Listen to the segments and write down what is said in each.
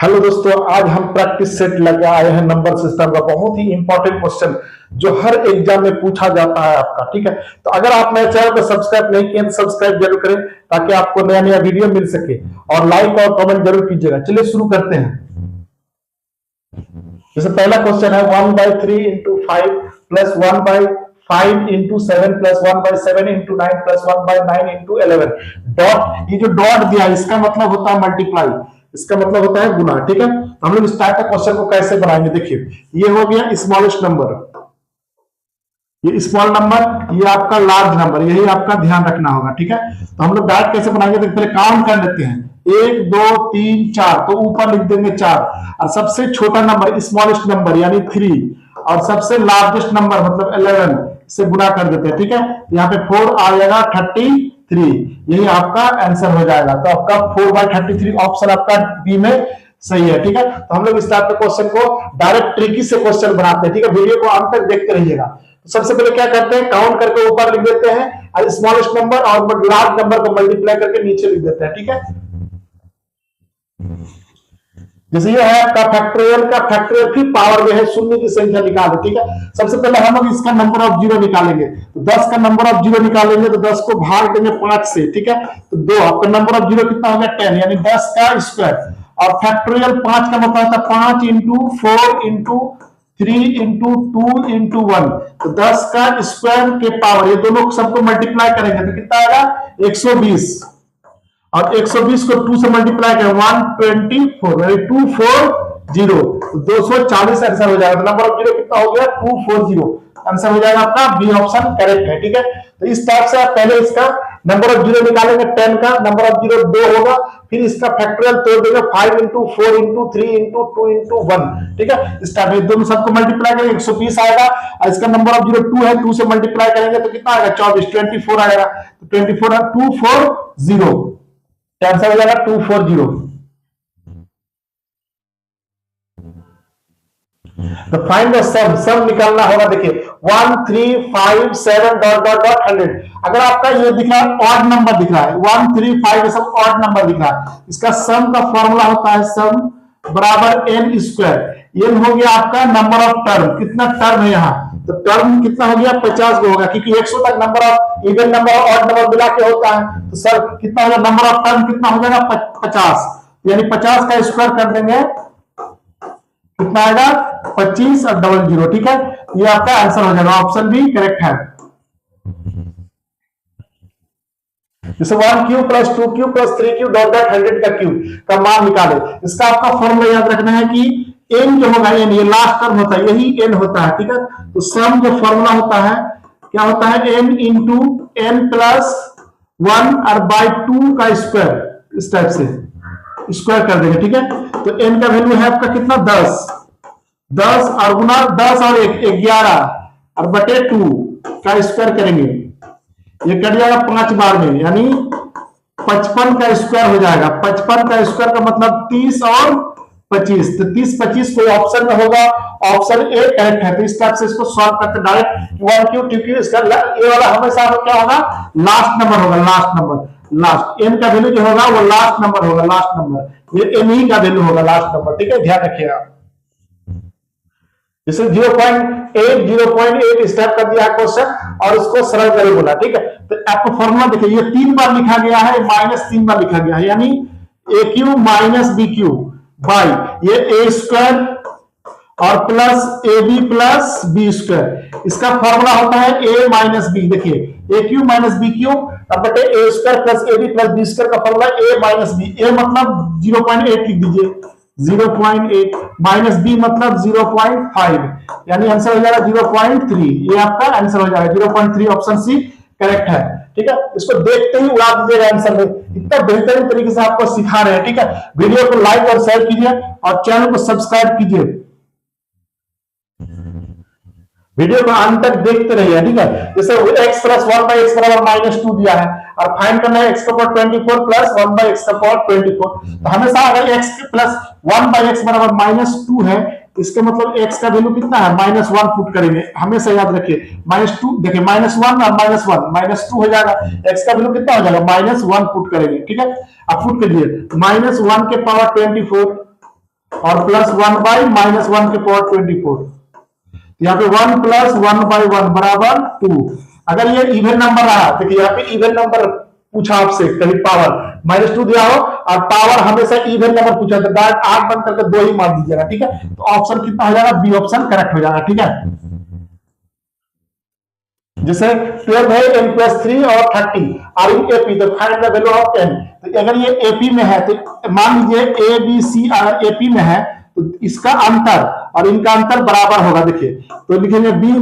Hello दोस्तों, आज हम प्रैक्टिस सेट लेकर आए हैं नंबर सिस्टम का बहुत ही इंपॉर्टेंट क्वेश्चन जो हर एग्जाम में पूछा जाता है आपका। ठीक है, तो अगर आप मेरे चैनल को सब्सक्राइब नहीं किए तो सब्सक्राइब जरूर करें ताकि आपको नया नया वीडियो मिल सके, और लाइक और कमेंट जरूर कीजिएगा। चलिए शुरू करते हैं। जैसे पहला क्वेश्चन है 1/3 into 5 plus 1/5 into 7 plus 1/7 into 9 plus 1/9 into 11 dot. ये जो डॉट दिया है इसका मतलब होता है मल्टीप्लाई, इसका मतलब होता है गुना। ठीक है, तो हम लोग इस टाइप का क्वेश्चन को कैसे बनाएंगे, देखिए ये हो गया स्मॉलेस्ट नंबर, ये स्मॉल नंबर, ये आपका लार्ज नंबर, यही आपका ध्यान रखना होगा। ठीक है, तो हम लोग डायरेक्ट कैसे बनाएंगे, तो पहले काउंट कर लेते हैं 1 2 3 4, तो ऊपर लिख देंगे 4, और सबसे छोटा नंबर स्मॉलेस्ट नंबर यानी 3, और सबसे लार्जेस्ट नंबर मतलब 11 से गुना कर देते हैं। ठीक है, यहाँ पे 4 आ जाएगा 33, यही आपका आंसर हो जाएगा। तो आपका 4/33 ऑप्शन आपका बी में सही है। ठीक है, तो हम लोग इस टाइप के क्वेश्चन को डायरेक्ट ट्रिकी से क्वेश्चन बनाते हैं। ठीक है, वीडियो को अंत तक देखते रहिएगा। तो सबसे पहले क्या करते हैं, काउंट करके ऊपर लिख देते हैं, और स्मॉलेस्ट नंबर और लार्ज नंबर को मल्टीप्लाई करके नीचे लिख देते हैं। ठीक है, जैसे ये है आपका फैक्टोरियल का फैक्टोरियल, फिर पावर में है शून्य की संख्या निकाले। ठीक है, सबसे पहले हम लोग इसका नंबर ऑफ जीरो निकालेंगे। तो 10 का नंबर ऑफ जीरो निकालेंगे तो 10 को भाग देंगे 5 से। ठीक है, तो 2 आपका नंबर ऑफ जीरो कितना हो गया 10, यानी 10 का स्क्वायर। और फैक्टोरियल 5 का मतलब होता है 5 इंटू 4 इंटू 3 इंटू 2 इंटू 1, तो 10 का स्क्वायर के पावर, ये दोनों सबको मल्टीप्लाई करेंगे तो कितना आएगा 120, और 120 को 2 से मल्टीप्लाई करें 124, 240, 240 आंसर हो जाएगा। तो नंबर ऑफ जीरो कितना हो गया 240, आंसर हो जाएगा आपका बी ऑप्शन करेक्ट है। ठीक है, तो इस टाइप से आप पहले इसका नंबर ऑफ जीरो निकालेंगे, 10 का नंबर ऑफ जीरो 2 होगा, फिर इसका फैक्टोरियल तोड़ देंगे 5 इंटू 4 इंटू 3 इंटू 2 इंटू 1। ठीक है, इस टाइप में दोनों सबको मल्टीप्लाई करेंगे 120 आएगा, और इसका नंबर ऑफ जीरो 2 है, 2 से मल्टीप्लाई करेंगे तो कितना आएगा 24 आएगा, तो 24 240, आंसर हो जाएगा 240। तो फाइंड द सम, सम निकालना होगा। देखिए 1 3 5 7 डॉट डॉट डॉट 100। अगर आपका ये दिख रहा है ऑड नंबर दिख रहा है, 1 3 5 सब ऑड नंबर दिख रहा है, इसका सम का फॉर्मूला होता है सम बराबर n स्क्वायर। n हो गया आपका नंबर ऑफ टर्म, कितना टर्म है यहाँ, तो टर्म कितना हो गया 50 को होगा, क्योंकि 100 तक नंबर ऑफ इवन नंबर और ऑड नंबर मिला के होता है। तो सर कितना होगा नंबर ऑफ टर्म कितना हो जाएगा 50, यानी 50 का स्क्वायर कर देंगे, कितना आएगा 25 और 00। ठीक है, ये आपका आंसर हो जाएगा, ऑप्शन भी करेक्ट है। जैसे 1 प्लस 2 प्लस 3 डॉट डॉट 100 का क्यूब का मान निकाले। इसका आपका फॉर्मूला याद रखना है कि n जो होगा n, ये लास्ट टर्म होता है, यही n होता है। ठीक है, तो सम जो फॉर्मूला होता है क्या होता है n इंटू n प्लस 1 और बाई 2 का स्क्वायर, इस टाइप से स्क्वायर कर देंगे। ठीक है, तो n का वैल्यू है आपका कितना 10 और गुना 10 और 1 11 और बटे 2 का स्क्वायर करेंगे, ये कट जाएगा 5 बार में, यानी 55 का स्क्वायर हो जाएगा। 55 का स्क्वायर का मतलब 30 और 25, तो 30 25 कोई ऑप्शन में होगा, ऑप्शन ए करेक्ट है। तो इस टाइप से इसको सॉल्व करते डायरेक्ट 1 2 इसका ये वाला हमेशा क्या होगा लास्ट नंबर होगा, लास्ट नंबर, लास्ट n का वैल्यू जो होगा वो लास्ट नंबर होगा, लास्ट नंबर ये n ही का वैल्यू होगा लास्ट नंबर। ठीक है, ध्यान रखिएगा। जैसे 0.8 स्टेप कर दिया क्वेश्चन और उसको सरल करके बोला। ठीक है, तो आपको फॉर्मूला देखिए, ये 3 बार लिखा गया है, -3 बार लिखा गया है, यानी A Q minus B Q by ये ए स्क्वायर और plus A B plus B square. इसका फॉर्मूला होता है ए माइनस बी। देखिए A Q minus B Q बटे A square plus A B plus B square का formula A minus B. A मतलब 0.8 लिख दीजिए, 0.8 माइनस बी मतलब 0.5, यानी आंसर हो जाएगा 0.3। ये आपका आंसर हो जाएगा 0.3, ऑप्शन सी करेक्ट है। ठीक है, इसको देखते ही उड़ा दीजिएगा आंसर में, इतना बेहतरीन तरीके से आपको सिखा रहे हैं। ठीक है, वीडियो को लाइक और शेयर कीजिए और चैनल को सब्सक्राइब कीजिए, वीडियो को अंत तक देखते रहिए। ठीक है, जैसे x प्लस 1/x बराबर -2 दिया है और फाइंड करना है x का पावर 24 प्लस 1/x का पावर 24। तो हमेशा अगर x प्लस 1/x बराबर -2 है, इसका मतलब x का वैल्यू कितना है -1 पुट करेंगे, हमेशा याद रखिए। -2 देखिए -1 और -1 -2 हो जाएगा, x का वैल्यू कितना हो जाएगा -1 पुट करेंगे। ठीक है, अब पुट करिए -1 के पावर 24 और प्लस 1/-1 के पावर 24। यहाँ पे 1 + 1/1 बराबर 2। अगर ये इवन नंबर रहा, देखिए यहाँ पे इवन नंबर पूछा आपसे, कहीं पावर -2 दिया हो और पावर हमेशा इवन नंबर पूछा, तो डायरेक्ट 8 बंद करके 2 ही मान दीजिएगा, ठीक है। तो ऑप्शन कितना हो जाएगा, बी ऑप्शन करेक्ट हो जाएगा, ठीक है। जैसे 12 है, n+3 और 30 आर इन एपी, तो find the value of n। तो अगर ये एपी में है तो मान लीजिए ए बी सी एपी में है, तो इसका अंतर और इनका अंतर बराबर होगा। देखिए तो लिखेंगे b -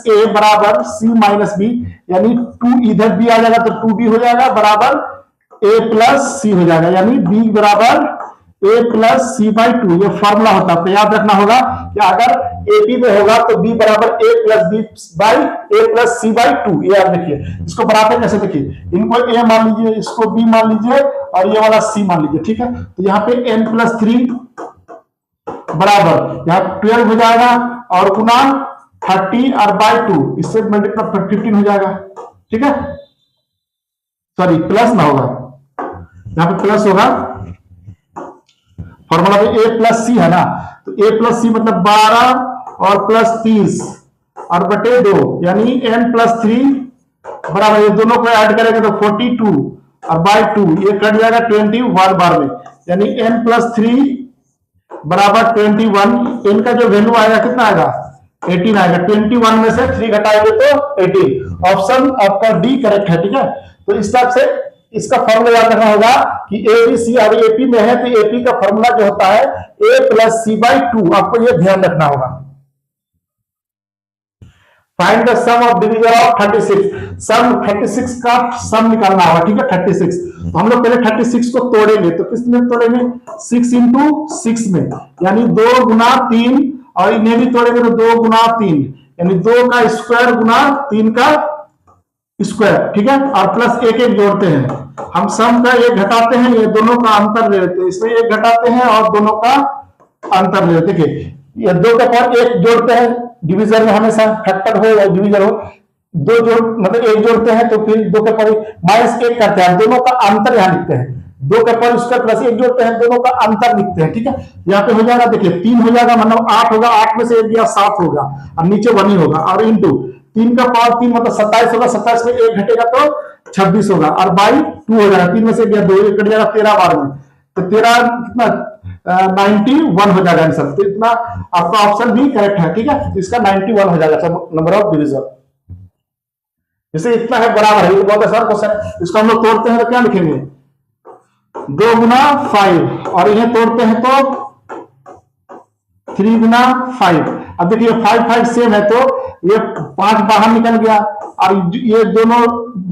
a बराबर c - b, यानी 2 इधर b आ जाएगा तो 2b हो जाएगा बराबर a + c हो जाएगा, यानी b बराबर a + c/2। ये फॉर्मूला होता है, तो याद रखना होगा कि अगर एपी में होगा तो b बराबर a + a + c/2। ये आप देखिए, इसको बढ़ाते कैसे, देखिए इनको a मान लीजिए, इसको b मान लीजिए और ये वाला c मान लीजिए, ठीक है। तो यहाँ पे n+3 बराबर यहाँ 12 हो जाएगा और गुना 30 और /2, इससे मल्टीप्लाई 15 हो जाएगा, ठीक है। सॉरी प्लस ना होगा, यहाँ पे प्लस होगा, फॉर्मूला में a + c है ना, तो a + c मतलब 12 और प्लस 30 और बटे 2, यानी n+3 बराबर, ये दोनों को ऐड करेंगे तो 42 और /2 ये कट जाएगा 21 बार में, यानी n+3 बराबर 21। इनका जो वैल्यू आएगा कितना आएगा, 18 आएगा। 21 में से 3 घटाएंगे तो 18। ऑप्शन आपका डी करेक्ट है, ठीक है। तो इस टाइप से इसका फॉर्मूला याद रखना होगा कि ए बी सी अगर एपी में है तो एपी का फॉर्मूला जो होता है a + c/2, आपको ये ध्यान रखना होगा। Find the sum of division of 36। Sum 36 का सम निकालना होगा, ठीक है। 36 तो हम लोग पहले 36 को तोड़ेंगे, तो किस में तोड़ेंगे, 6 × 6 में, यानी 2 × 3, और इन्हें भी तोड़ेंगे तो 2 × 3, यानी 2 का स्क्वायर गुना 3 का स्क्वायर, ठीक है। और प्लस 1 जोड़ते हैं, हम सम का 1 घटाते हैं, ये दोनों का अंतर ले लेते हैं, इसमें 1 घटाते हैं और दोनों का अंतर ले लेते हैं। देखिए ये 2 का पावर 1 जोड़ते हैं, डिवीजन में हमेशा फैक्टर हो या डिवीजन हो, 2 जोड़ मतलब 1 जोड़ते हैं तो फिर 2 का पावर -1 करते हैं, दोनों का अंतर यहां लिखते हैं। 2 का पावर स्क्वायर प्लस 1 जोड़ते हैं, दोनों का अंतर लिखते हैं, ठीक है। यहाँ पे हो जाएगा, देखिए 3 हो जाएगा मतलब 8 होगा, 8 में से 1 गया 7 होगा, और नीचे 1 ही होगा, और इंटू 3 का पावर 3 मतलब 27 होगा, 27 में 1 घटेगा तो 26 होगा, और बाई 2 हो जाएगा, 3 में से गया 2, कट जाएगा 13 बार में, तो 13 कितना 91 हो जाएगा आंसर। तो इतना आपका ऑप्शन भी करेक्ट है, ठीक है। तो इसका 91 हो जाएगा नंबर ऑफ डिवीजन। जैसे इतना है बराबर है, ये बहुत आसान क्वेश्चन है। इसको हम लोग तोड़ते हैं तो क्या लिखेंगे, 2 × 5, और इन्हें तोड़ते हैं तो 3 × 5। अब देखिए 5 5 सेम है, तो ये 5 बाहर निकल गया, और ये दोनों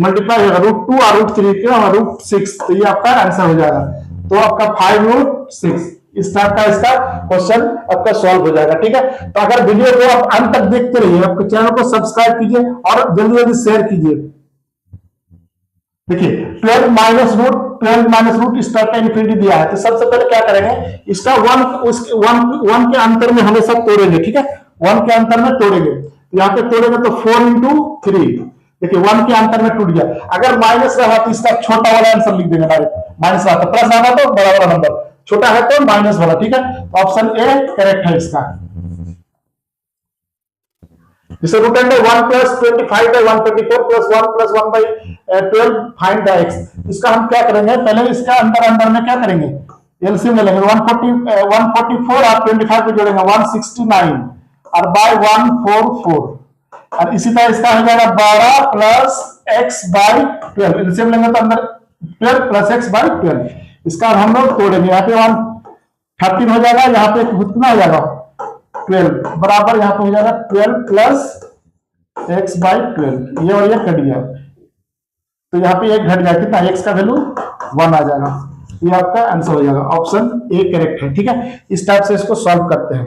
मल्टीप्लाई होगा, √2 और √3 का √6, तो ये आपका आंसर हो जाएगा। तो आपका 5√6 इस टाइप का इसका क्वेश्चन आपका सॉल्व हो जाएगा, ठीक है। तो अगर वीडियो को आप अंत तक देखते रहिए, आपके चैनल को सब्सक्राइब कीजिए और जल्दी जल्दी शेयर कीजिए। देखिए 12 - इस टाइप का इन्फिनिटी दिया है, तो सबसे पहले क्या करेंगे, इसका 1 के अंतर में हमेशा तोड़ेंगे, ठीक है। 1 के अंतर में तोड़ेंगे, यहाँ पे तोड़ेंगे तो 4 × 3, देखिए 1 के अंतर में टूट गया। अगर माइनस रहा तो इसका छोटा वाला आंसर लिख देंगे डायरेक्ट, माइनस रहा तो प्लस आना तो बड़ा वाला नंबर, छोटा है तो माइनस वाला, ठीक है। तो ऑप्शन ए करेक्ट है इसका। जैसे root under 1 + 25/124 + 1 + 1/12 find the x। इसका हम क्या करेंगे, पहले इसका अंदर में क्या करेंगे, एलसीएम ले लेंगे। 144 और 25 को जोड़ेंगे 169 और बाय 144, और इसी तरह इसका हो जाएगा 12 + x/12, एलसीएम लेंगे तो अंदर 12 + x/12। इसका हम लोग तोड़ेंगे, यहाँ पे 13 हो जाएगा, यहाँ पे कितना हो जाएगा 12 बराबर, यहाँ पे हो जाएगा 12 + x/12, ये और ये कट गया, तो यहाँ पे 1 घट जाएगा, कितना x का वैल्यू 1 आ जाएगा। ये आपका आंसर हो जाएगा, ऑप्शन ए करेक्ट है, ठीक है। इस टाइप से इसको सॉल्व करते हैं।